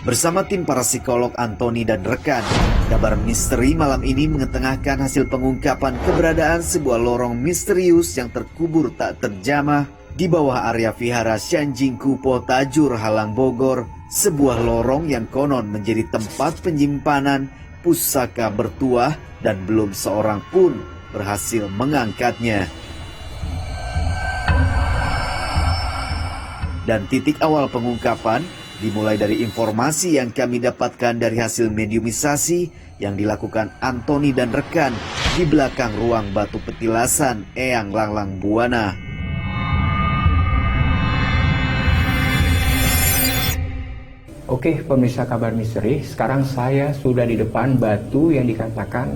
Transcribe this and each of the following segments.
Bersama tim para psikolog Antoni dan rekan, kabar misteri malam ini mengetengahkan hasil pengungkapan keberadaan sebuah lorong misterius yang terkubur tak terjamah di bawah area vihara Shanjingkupo Tajur, Halang Bogor. Sebuah lorong yang konon menjadi tempat penyimpanan pusaka bertuah dan belum seorang pun berhasil mengangkatnya. Dan titik awal pengungkapan dimulai dari informasi yang kami dapatkan dari hasil mediumisasi yang dilakukan Antoni dan rekan di belakang ruang batu petilasan Eyang Langlang Buana. Oke, pemirsa kabar misteri, sekarang saya sudah di depan batu yang dikatakan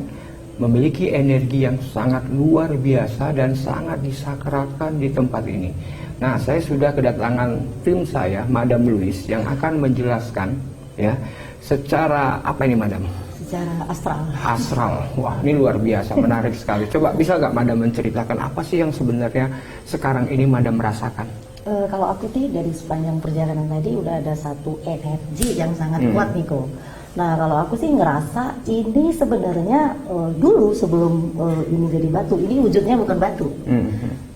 memiliki energi yang sangat luar biasa dan sangat disakratkan di tempat ini. Nah, saya sudah kedatangan tim saya, Madam Louis, yang akan menjelaskan ya secara apa ini, Madam? Secara astral. Astral. Wah, ini luar biasa, menarik sekali. Coba bisa nggak Madam menceritakan apa sih yang sebenarnya sekarang ini Madam merasakan? Kalau aku sih dari sepanjang perjalanan tadi udah ada satu energi yang sangat kuat nih kok. Nah kalau aku sih ngerasa ini sebenarnya dulu sebelum ini jadi batu, ini wujudnya bukan batu.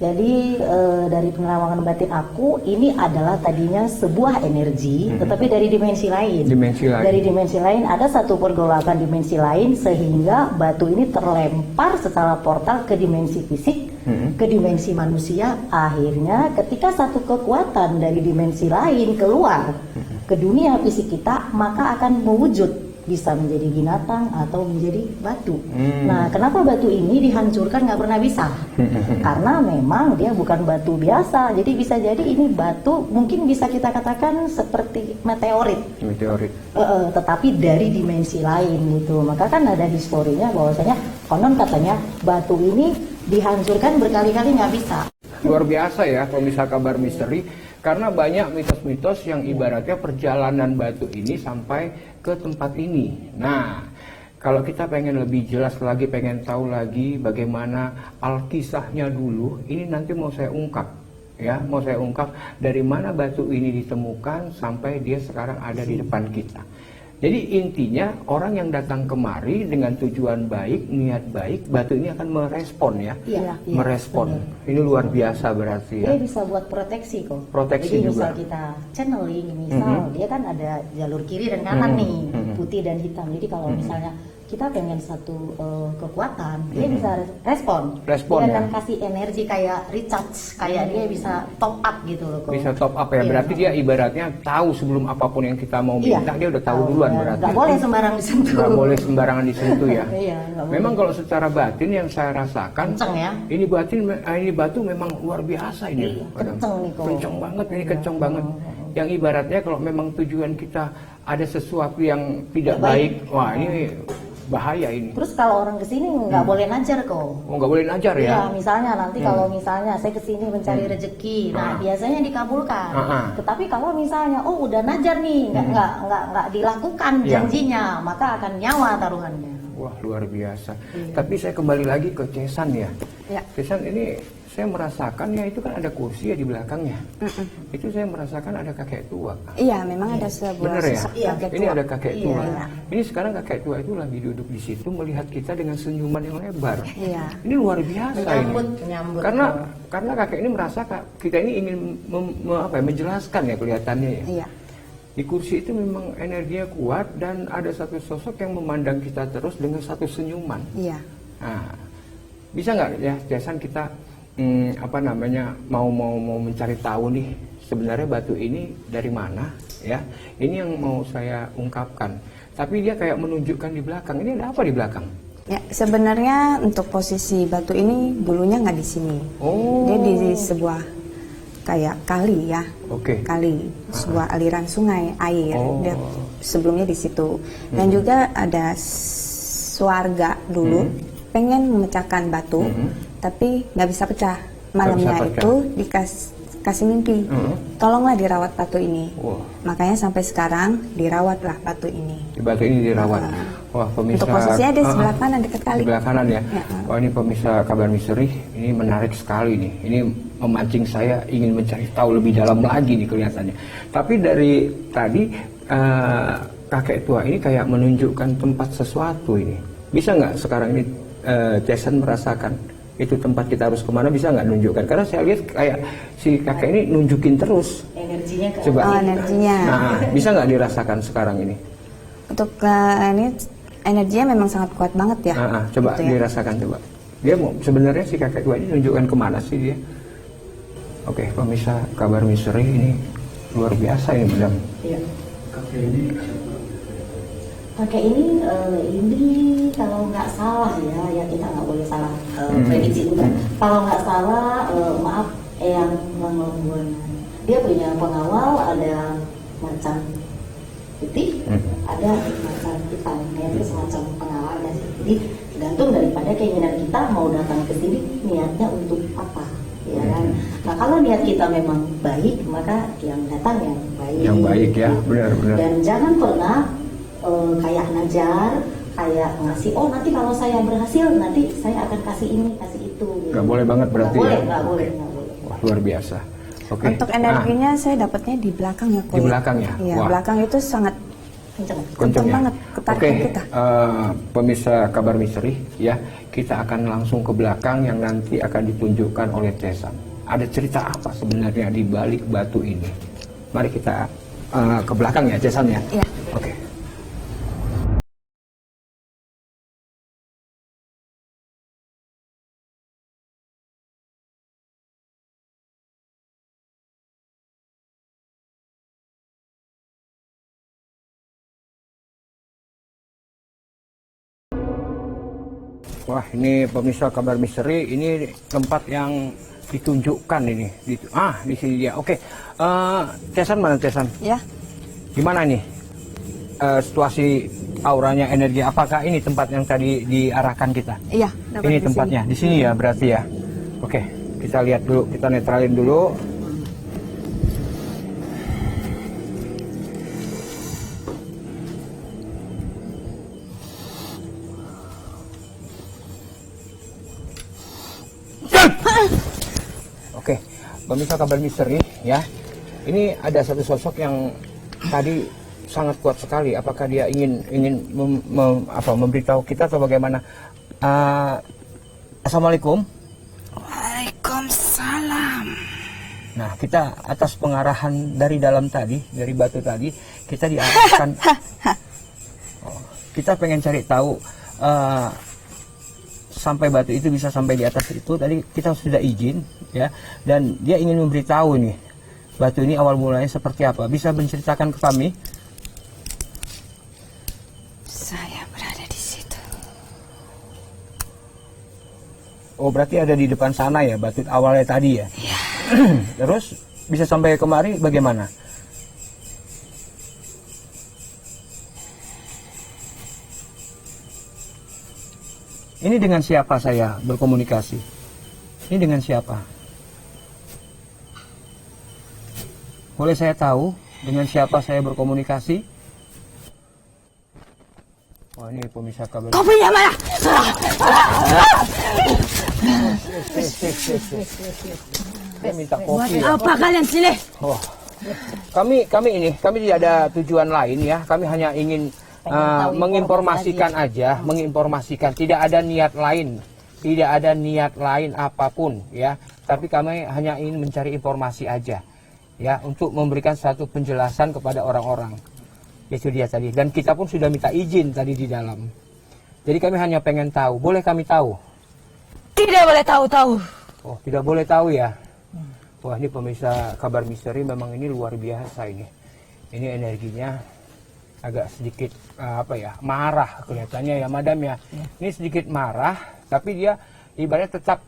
Jadi dari penerawangan batin aku, ini adalah tadinya sebuah energi, tetapi dari dimensi lain. Dari dimensi lain ada satu pergolakan dimensi lain sehingga batu ini terlempar secara portal ke dimensi fisik, ke dimensi manusia. Akhirnya ketika satu kekuatan dari dimensi lain keluar ke dunia fisik kita, maka akan mewujud, bisa menjadi binatang atau menjadi batu. Nah, kenapa batu ini dihancurkan nggak pernah bisa? Karena memang dia bukan batu biasa. Jadi bisa jadi ini batu mungkin bisa kita katakan seperti meteorit. Tetapi dari dimensi lain gitu. Maka kan ada historinya bahwasanya konon katanya batu ini dihancurkan berkali-kali nggak bisa. Luar biasa ya pemirsa kabar misteri, karena banyak mitos-mitos yang ibaratnya perjalanan batu ini sampai ke tempat ini. Nah, kalau kita pengen lebih jelas lagi, pengen tahu lagi bagaimana alkisahnya dulu, ini nanti mau saya ungkap. Ya, mau saya ungkap dari mana batu ini ditemukan sampai dia sekarang ada di depan kita. Jadi intinya orang yang datang kemari dengan tujuan baik, niat baik, batu ini akan merespon ya. Merespon. Benar. Ini luar biasa berarti ya. Dia bisa buat proteksi kok. Proteksi. Jadi juga. Misal kita channeling, misal dia kan ada jalur kiri dan kanan nih, putih dan hitam. Jadi kalau misalnya kita pengen satu kekuatan, dia bisa respon. Dia akan kasih energi kayak recharge, kayak dia bisa top up gitu loh. Bisa top up ya, berarti dia ibaratnya tahu sebelum apapun yang kita mau minta, dia udah tahu duluan berarti. Gak boleh sembarang disentuh. Gak boleh sembarangan disentuh ya. Memang kalau secara batin yang saya rasakan, kenceng ya. Ini batu memang luar biasa ini. Kenceng nih kok. Kenceng banget, ini kenceng banget. Yang ibaratnya kalau memang tujuan kita ada sesuatu yang tidak baik, wah ini bahaya ini. Terus kalau orang kesini nggak boleh najar kok. Oh, nggak boleh najar ya? Iya, misalnya nanti kalau misalnya saya kesini mencari rezeki, nah biasanya dikabulkan. Tetapi kalau misalnya udah najar nih, nggak dilakukan janjinya, maka akan nyawa taruhannya. Wah, luar biasa. Tapi saya kembali lagi ke Cesan ya. Cesan ini saya merasakan ya, itu kan ada kursi ya di belakangnya. Itu saya merasakan ada kakek tua. Iya, memang ada sebuah. Bener ya? Kakek ini tua. ada kakek tua. Iya. Ini sekarang kakek tua itu lagi duduk di situ melihat kita dengan senyuman yang lebar. Iya. Ini luar biasa Menyambut. Karena kakek ini merasa kita ini ingin menjelaskan ya kelihatannya ya. Iya. Di kursi itu memang energinya kuat dan ada satu sosok yang memandang kita terus dengan satu senyuman. Iya. Nah, bisa nggak ya, Jason, kita mau mencari tahu nih sebenarnya batu ini dari mana ya? Ini yang mau saya ungkapkan. Tapi dia kayak menunjukkan di belakang. Ini ada apa di belakang? Ya, sebenarnya untuk posisi batu ini dulunya nggak di sini. Dia di sebuah kayak kali ya. Kali, sebuah aliran sungai air. Dia sebelumnya di situ. Dan juga ada warga dulu pengen memecahkan batu, tapi nggak bisa pecah. Malamnya itu dikasih mimpi, tolonglah dirawat batu ini. Makanya sampai sekarang dirawatlah batu ini. Batu ini dirawat. Wah, pemirsa. Untuk posisinya di sebelah kanan dekat kali. Sebelah kanan ya. Wah, ini pemirsa kabar misteri, ini menarik sekali nih. Ini memancing saya ingin mencari tahu lebih dalam lagi nih kelihatannya. Tapi dari tadi kakek tua ini kayak menunjukkan tempat sesuatu ini. Bisa nggak sekarang ini Jason merasakan itu tempat kita harus kemana, bisa nggak nunjukkan? Karena saya lihat kayak si kakek ini nunjukin terus. Energinya ke Coba. Energinya. Nah, bisa nggak dirasakan sekarang ini? Untuk ini energinya memang sangat kuat banget ya. Coba gitu ya. dirasakan coba. Dia mau sebenarnya si kakek tua ini nunjukkan kemana sih dia? Oke, pemirsa kabar misteri ini luar biasa ini, Madam. Iya. Kakek ini kalau nggak salah ya kita nggak boleh salah prediksi juga. Kalau nggak salah, maaf, yang Mangolongguan. Dia punya pengawal, ada macan putih, ada macan hitam. Ya, itu semacam pengawal. Jadi tergantung daripada keinginan kita mau datang ke sini niatnya untuk apa. Ya kan? Nah kalau niat kita memang baik, maka yang datang yang baik. Yang baik ya, benar-benar. Dan jangan pernah kayak najar, kayak ngasih, oh nanti kalau saya berhasil nanti saya akan kasih ini, kasih itu. Gitu. Nggak boleh banget berarti nggak ya? Nggak boleh. Wah, luar biasa. Oke. Untuk energinya saya dapatnya di belakang ya, Ko. Di belakang ya? Iya, Wah. belakang itu sangat Kenceng. kencang banget ketarikan Oke, kita. pemirsa kabar misteri ya, kita akan langsung ke belakang yang nanti akan ditunjukkan oleh Jason. Ada cerita apa sebenarnya di balik batu ini? Mari kita ke belakang ya, Jason ya. Iya. Oke. Wah, ini pemirsa kabar misteri, ini tempat yang ditunjukkan ini. Di sini dia. Oke. Jason mana Jason? Ya. Gimana nih situasi auranya, energi? Apakah ini tempat yang tadi diarahkan kita? Iya, dapat Ini di tempatnya, di sini ya berarti ya. Oke, kita lihat dulu, kita netralin dulu. Oke, pemirsa kabar misteri ya. Ini ada satu sosok yang tadi sangat kuat sekali. Apakah dia ingin memberitahu kita atau bagaimana? Assalamualaikum. Waalaikumsalam. Nah, kita atas pengarahan dari dalam tadi, dari batu tadi, kita diarahkan. Kita pengen cari tahu sampai batu itu bisa sampai di atas itu. Tadi kita sudah izin, ya, dan dia ingin memberitahu nih, batu ini awal mulanya seperti apa. Bisa menceritakan ke kami? Saya berada di situ. Oh, berarti ada di depan sana ya, batu awalnya tadi ya? Iya. Terus bisa sampai kemari bagaimana? Ini dengan siapa saya berkomunikasi? Ini dengan siapa? Boleh saya tahu dengan siapa saya berkomunikasi? Wah, ini pemirsa kabar. Kopinya mana? Saya minta Buat kopi ya. apa kalian sini? Oh. Kami tidak ada tujuan lain ya. Kami hanya ingin menginformasikan aja, menginformasikan. Tidak ada niat lain, tidak ada niat lain apapun ya. Tapi kami hanya ingin mencari informasi aja ya, untuk memberikan satu penjelasan kepada orang-orang. Itu dia tadi. Dan kita pun sudah minta izin tadi di dalam. Jadi kami hanya pengen tahu. Boleh kami tahu? Tidak boleh tahu-tahu. Oh, tidak boleh tahu ya. Wah, ini pemirsa kabar misteri, memang ini luar biasa ini. Ini energinya agak sedikit marah kelihatannya ya, Madam ya. Ini sedikit marah, tapi dia ibaratnya tetap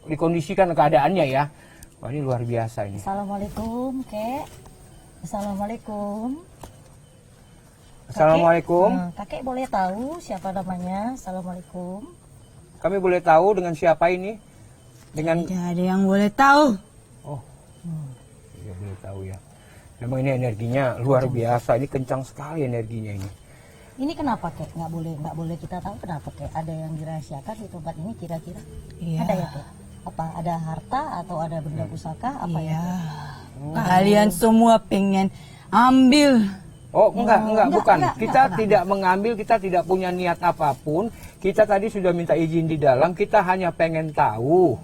dikondisikan keadaannya ya. Wah, ini luar biasa ini. Assalamualaikum, Kek. Assalamualaikum. Assalamualaikum. Kakek boleh tahu siapa namanya? Assalamualaikum. Kami boleh tahu dengan siapa ini? Dengan Tidak ada yang boleh tahu. Oh, tidak boleh tahu ya. Memang ini energinya luar biasa. Ini kencang sekali energinya ini. Ini kenapa, Kek? Nggak boleh kita tahu kenapa, Kek? Ada yang dirahasiakan di tempat ini kira-kira? Iya. Ada ya, Kek? Apa ada harta atau ada benda pusaka? Apa ya? Kalian semua pengen Ambil. Oh, enggak, bukan. Kita enggak. tidak mengambil, kita tidak punya niat apapun. Kita tadi sudah minta izin di dalam, kita hanya pengen tahu.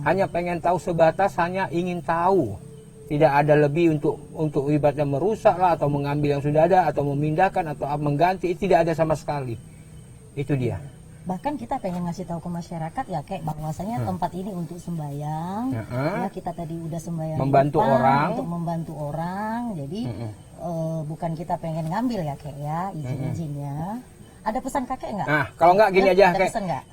Hanya pengen tahu sebatas hanya ingin tahu. Tidak ada lebih untuk ibaratnya merusak lah, atau mengambil yang sudah ada, atau memindahkan, atau mengganti. Tidak ada sama sekali. Itu dia. Bahkan kita pengen ngasih tahu ke masyarakat ya kayak bahwasanya tempat ini untuk sembahyang. Ya kita tadi udah sembahyang Membantu di depan, orang. untuk membantu orang. Jadi bukan kita pengen ngambil ya kayak ya izin-izinnya. Ada pesan kakek nggak? Nah, kalau nggak gini aja, ada kayak pesan nggak?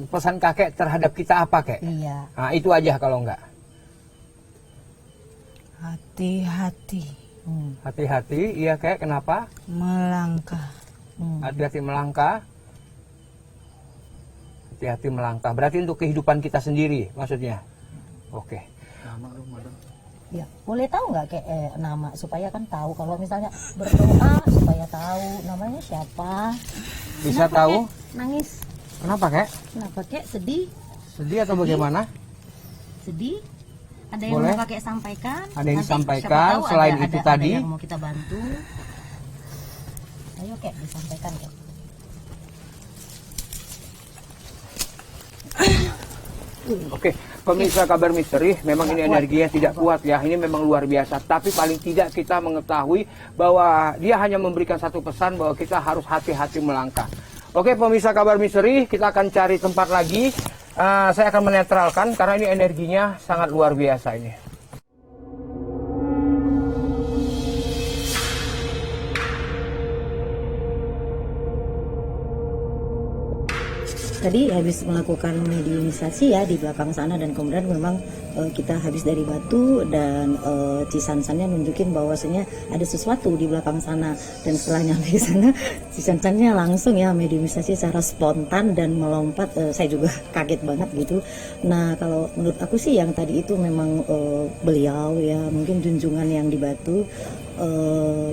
pesan kakek terhadap kita apa, kek? Iya. Nah, itu aja kalau nggak. Hati-hati Hati-hati, iya kek, kenapa? melangkah. Hati-hati melangkah. Hati-hati melangkah. Berarti untuk kehidupan kita sendiri, maksudnya. Oke. Ya, boleh tahu nggak kayak nama supaya kan tahu kalau misalnya berdoa supaya tahu namanya siapa. Bisa Kenapa, tahu? Kek? Nangis. Kenapa, kek? Kenapa kek? Sedih? Sedih atau bagaimana? Sedih? Ada yang Boleh. mau kakek sampaikan? Ada yang Nanti disampaikan, siapa tahu selain ada itu tadi. yang mau kita bantu. Ayo kek disampaikan kek. Oke, pemirsa kabar misteri, memang ini energinya tidak kuat ya, ini memang luar biasa. Tapi paling tidak kita mengetahui bahwa dia hanya memberikan satu pesan bahwa kita harus hati-hati melangkah. Oke, pemirsa kabar misteri, kita akan cari tempat lagi. Saya akan menetralkan karena ini energinya sangat luar biasa ini. Tadi habis melakukan mediumisasi ya di belakang sana dan kemudian memang kita habis dari batu dan Cisansannya nunjukin bahwasanya ada sesuatu di belakang sana dan setelah nyampe sana Cisansannya langsung ya mediumisasi secara spontan dan melompat. Saya juga kaget banget gitu. Nah kalau menurut aku sih yang tadi itu memang beliau ya mungkin junjungan yang di batu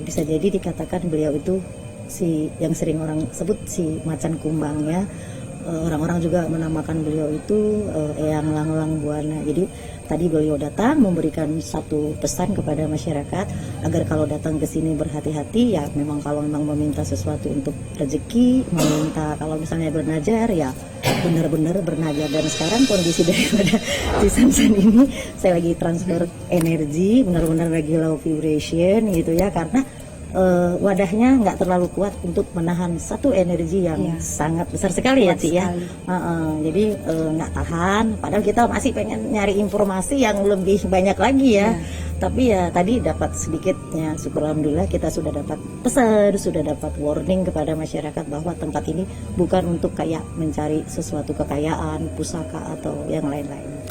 bisa jadi dikatakan beliau itu si yang sering orang sebut si macan kumbang ya. Orang-orang juga menamakan beliau itu Eyang Langlang Buana. Jadi tadi beliau datang memberikan satu pesan kepada masyarakat agar kalau datang ke sini berhati-hati ya. Memang kalau memang meminta sesuatu untuk rezeki, meminta kalau misalnya bernajar ya benar-benar bernajar. Dan sekarang kondisi daripada Cisansan ini saya lagi transfer energi, benar-benar lagi low vibration gitu ya, karena wadahnya nggak terlalu kuat untuk menahan satu energi yang sangat besar sekali ya Ci ya. Jadi nggak tahan. Padahal kita masih pengen nyari informasi yang lebih banyak lagi ya. Tapi ya tadi dapat sedikitnya. Syukur alhamdulillah kita sudah dapat pesan, sudah dapat warning kepada masyarakat bahwa tempat ini bukan untuk kayak mencari sesuatu kekayaan, pusaka atau yang lain-lain.